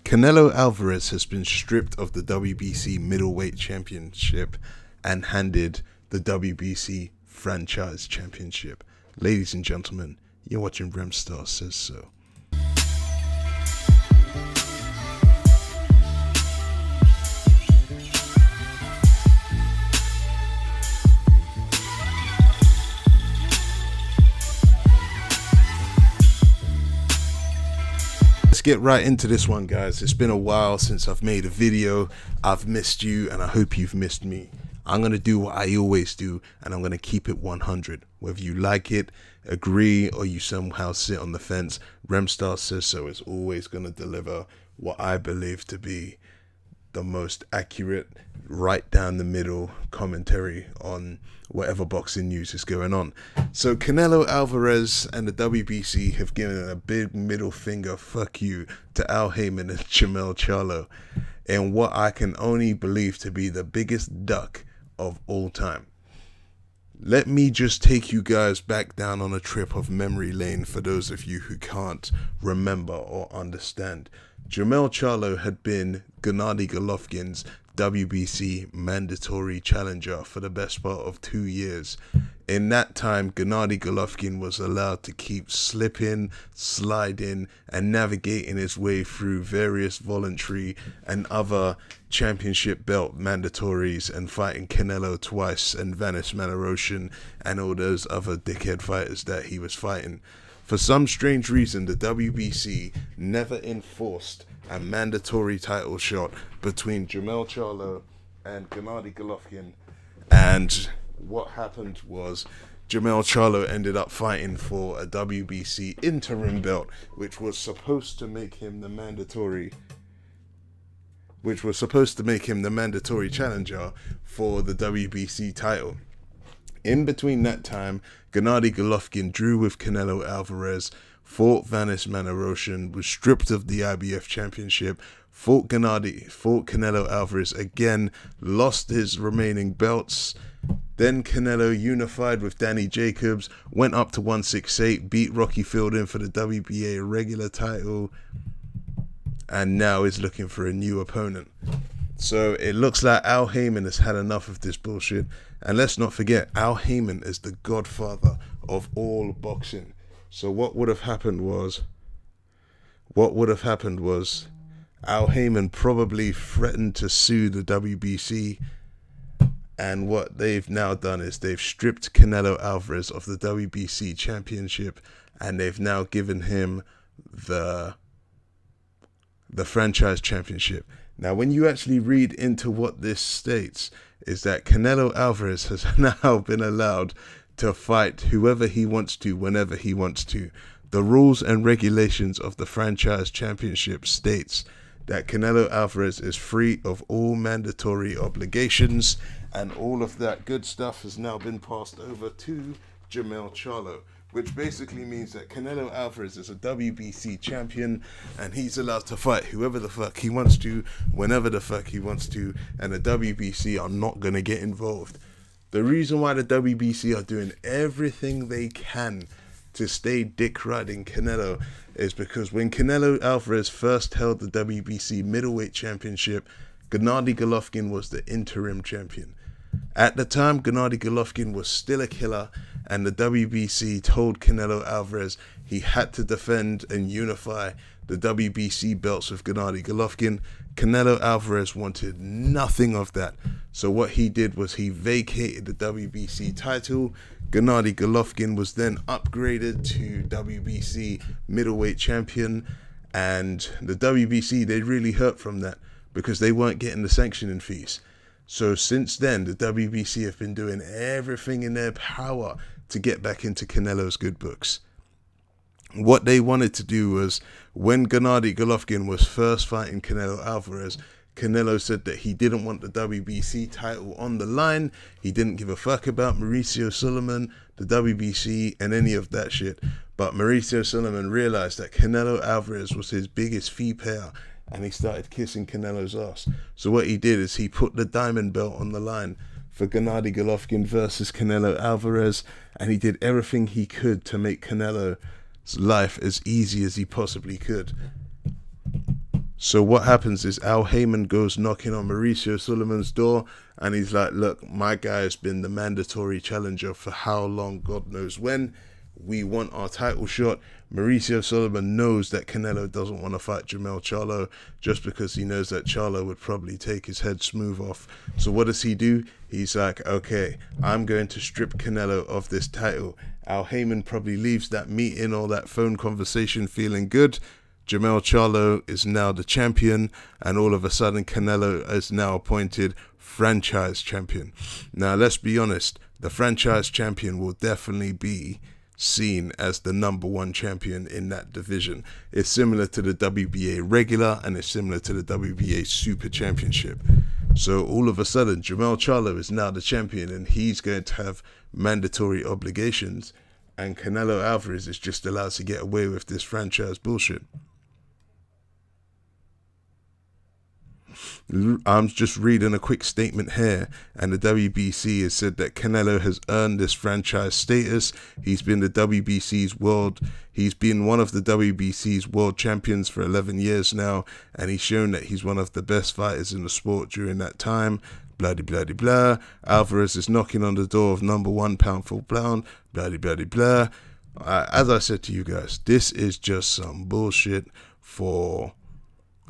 Canelo Alvarez has been stripped of the WBC middleweight championship and handed the WBC franchise championship. Ladies and gentlemen, you're watching Remstar Says So. Let's get right into this one, guys. It's been a while since I've made a video. I've missed you and I hope you've missed me. I'm going to do what I always do, and I'm going to keep it 100. Whether you like it, agree, or you somehow sit on the fence, Remstar Says So is always going to deliver what I believe to be the most accurate, right down the middle commentary on whatever boxing news is going on. So Canelo Alvarez and the WBC have given a big middle finger fuck you to Al Haymon and Jermall Charlo in what I can only believe to be the biggest duck of all time. Let me just take you guys back down on a trip of memory lane for those of you who can't remember or understand. Jermall Charlo had been Gennady Golovkin's WBC mandatory challenger for the best part of 2 years. In that time, Gennady Golovkin was allowed to keep slipping, sliding, and navigating his way through various voluntary and other championship belt mandatories and fighting Canelo twice and Vanis Manaroshan and all those other dickhead fighters that he was fighting. For some strange reason, the WBC never enforced a mandatory title shot between Jermall Charlo and Gennady Golovkin, and what happened was Jermall Charlo ended up fighting for a WBC interim belt, which was supposed to make him the mandatory challenger for the WBC title. In between that time, Gennady Golovkin drew with Canelo Alvarez, fought Vanis Manaroshan, was stripped of the IBF championship, fought Canelo Alvarez again, lost his remaining belts. Then Canelo unified with Danny Jacobs, went up to 168, beat Rocky Fielding for the WBA regular title, and now is looking for a new opponent. So it looks like Al Haymon has had enough of this bullshit. And let's not forget, Al Haymon is the godfather of all boxing. So what would have happened was Al Haymon probably threatened to sue the WBC. And what they've now done is they've stripped Canelo Alvarez of the WBC championship, and they've now given him the franchise championship. Now, when you actually read into what this states, is that Canelo Alvarez has now been allowed to fight whoever he wants to, whenever he wants to. The rules and regulations of the franchise championship states that Canelo Alvarez is free of all mandatory obligations, and all of that good stuff has now been passed over to Jermall Charlo, which basically means that Canelo Alvarez is a WBC champion and he's allowed to fight whoever the fuck he wants to, whenever the fuck he wants to, and the WBC are not going to get involved. The reason why the WBC are doing everything they can to stay dick riding Canelo is because when Canelo Alvarez first held the WBC middleweight championship, Gennady Golovkin was the interim champion. At the time, Gennady Golovkin was still a killer, and the WBC told Canelo Alvarez he had to defend and unify the WBC belts with Gennady Golovkin. Canelo Alvarez wanted nothing of that. So what he did was he vacated the WBC title. Gennady Golovkin was then upgraded to WBC middleweight champion, and the WBC, they really hurt from that because they weren't getting the sanctioning fees. So since then, the WBC have been doing everything in their power to get back into Canelo's good books. What they wanted to do was, when Gennady Golovkin was first fighting Canelo Alvarez, Canelo said that he didn't want the WBC title on the line. He didn't give a fuck about Mauricio Sulaiman, the WBC, and any of that shit. But Mauricio Sulaiman realized that Canelo Alvarez was his biggest fee payer, and he started kissing Canelo's ass. So what he did is he put the diamond belt on the line for Gennady Golovkin versus Canelo Alvarez, and he did everything he could to make Canelo's life as easy as he possibly could. So what happens is Al Heyman goes knocking on Mauricio Sulaimán's door, and he's like, look, my guy has been the mandatory challenger for how long, God knows when. We want our title shot. Mauricio Sulaimán knows that Canelo doesn't want to fight Jermall Charlo just because he knows that Charlo would probably take his head smooth off. So what does he do? He's like, okay, I'm going to strip Canelo of this title. Al Heyman probably leaves that meeting or that phone conversation feeling good. Jermall Charlo is now the champion, and all of a sudden Canelo is now appointed franchise champion. Now let's be honest, the franchise champion will definitely be seen as the #1 champion in that division. It's similar to the WBA regular, and it's similar to the WBA super championship. So all of a sudden Jermall Charlo is now the champion, and he's going to have mandatory obligations, and Canelo Alvarez is just allowed to get away with this franchise bullshit. I'm just reading a quick statement here, and the WBC has said that Canelo has earned this franchise status. He's been one of the WBC's world champions for 11 years now, and he's shown that he's one of the best fighters in the sport during that time. Blah blah blah blah. Alvarez is knocking on the door of #1 pound for pound. Blah blah blah blah. As I said to you guys, this is just some bullshit for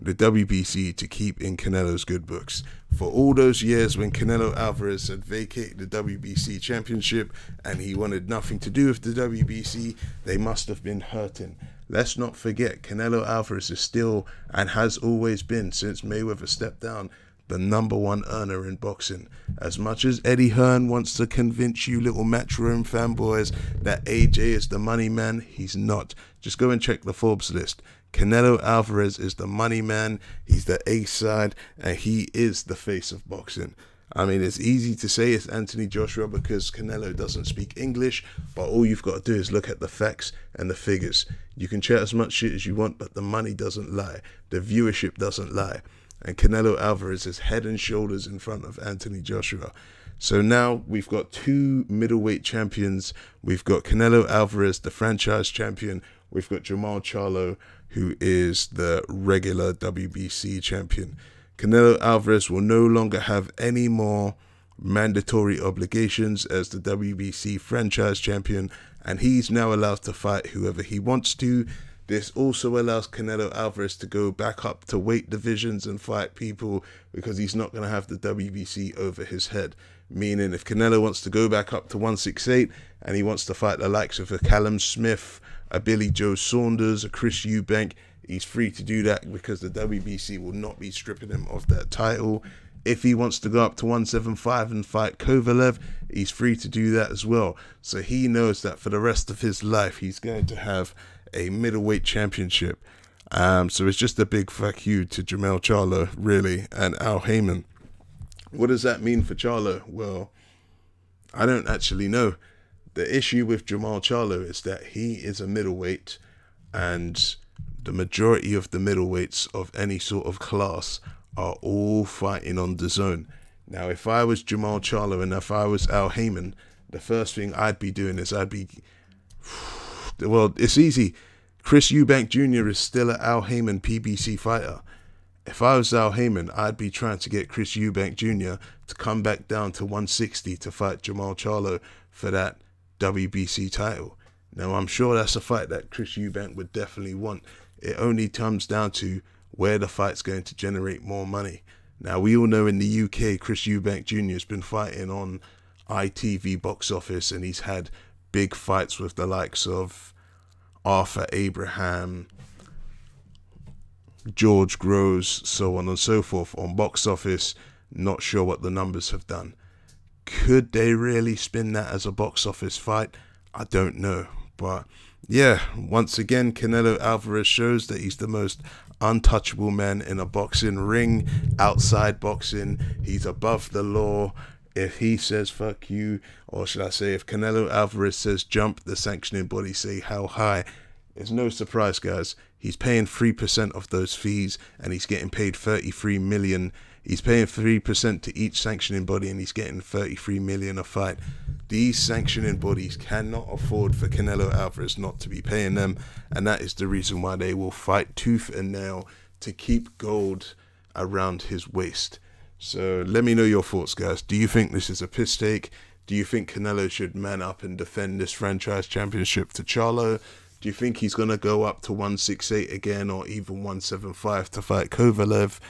the WBC to keep in Canelo's good books. For all those years when Canelo Alvarez had vacated the WBC championship and he wanted nothing to do with the WBC, they must have been hurting. Let's not forget, Canelo Alvarez is still, and has always been since Mayweather stepped down, the #1 earner in boxing. As much as Eddie Hearn wants to convince you little Matchroom fanboys that AJ is the money man, he's not. Just go and check the Forbes list. Canelo Alvarez is the money man, he's the ace side, and he is the face of boxing. I mean, it's easy to say it's Anthony Joshua because Canelo doesn't speak English, but all you've got to do is look at the facts and the figures. You can chat as much shit as you want, but the money doesn't lie. The viewership doesn't lie. And Canelo Alvarez is head and shoulders in front of Anthony Joshua. So now we've got 2 middleweight champions. We've got Canelo Alvarez, the franchise champion. We've got Jermall Charlo, who is the regular WBC champion. Canelo Alvarez will no longer have any more mandatory obligations as the WBC franchise champion, and he's now allowed to fight whoever he wants to. This also allows Canelo Alvarez to go back up to weight divisions and fight people because he's not going to have the WBC over his head. Meaning if Canelo wants to go back up to 168 and he wants to fight the likes of a Callum Smith, a Billy Joe Saunders, a Chris Eubank, he's free to do that because the WBC will not be stripping him of that title. If he wants to go up to 175 and fight Kovalev, he's free to do that as well. So he knows that for the rest of his life, he's going to have a middleweight championship. So it's just a big fuck you to Jermall Charlo, really, and Al Heyman. What does that mean for Charlo? Well, I don't actually know. The issue with Jermall Charlo is that he is a middleweight, and the majority of the middleweights of any sort of class are all fighting on the zone. Now, if I was Jermall Charlo and if I was Al Heyman, the first thing I'd be doing is well, it's easy. Chris Eubank Jr. is still an Al Heyman PBC fighter. If I was Al Heyman, I'd be trying to get Chris Eubank Jr. to come back down to 160 to fight Jermall Charlo for that WBC title. Now, I'm sure that's a fight that Chris Eubank would definitely want. It only comes down to where the fight's going to generate more money. Now, we all know in the UK, Chris Eubank Jr. has been fighting on ITV box office, and he's had big fights with the likes of Arthur Abraham, George Groves, so on and so forth on box office. Not sure what the numbers have done. Could they really spin that as a box office fight? I don't know. But yeah, once again, Canelo Alvarez shows that he's the most untouchable man in a boxing ring. Outside boxing, he's above the law. If he says fuck you, or should I say if Canelo Alvarez says jump, the sanctioning body say how high. It's no surprise, guys. He's paying 3% of those fees, and he's getting paid 33 million. He's paying 3% to each sanctioning body, and he's getting 33 million a fight. These sanctioning bodies cannot afford for Canelo Alvarez not to be paying them, and that is the reason why they will fight tooth and nail to keep gold around his waist. So let me know your thoughts, guys. Do you think this is a piss take? Do you think Canelo should man up and defend this franchise championship to Charlo? Do you think he's going to go up to 168 again, or even 175 to fight Kovalev?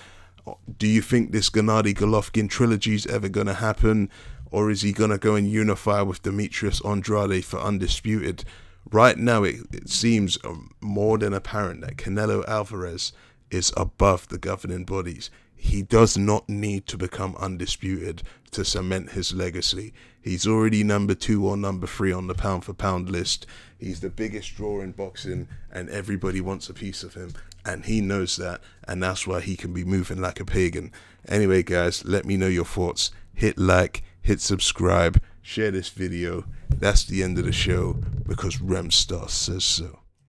Do you think this Gennady-Golovkin trilogy is ever going to happen? Or is he going to go and unify with Demetrius Andrade for undisputed? Right now, it seems more than apparent that Canelo Alvarez is above the governing bodies. He does not need to become undisputed to cement his legacy. He's already number 2 or number 3 on the pound for pound list. He's the biggest draw in boxing, and everybody wants a piece of him. And he knows that, and that's why he can be moving like a pagan. Anyway, guys, let me know your thoughts. Hit like, hit subscribe, share this video. That's the end of the show, because Remstar says so.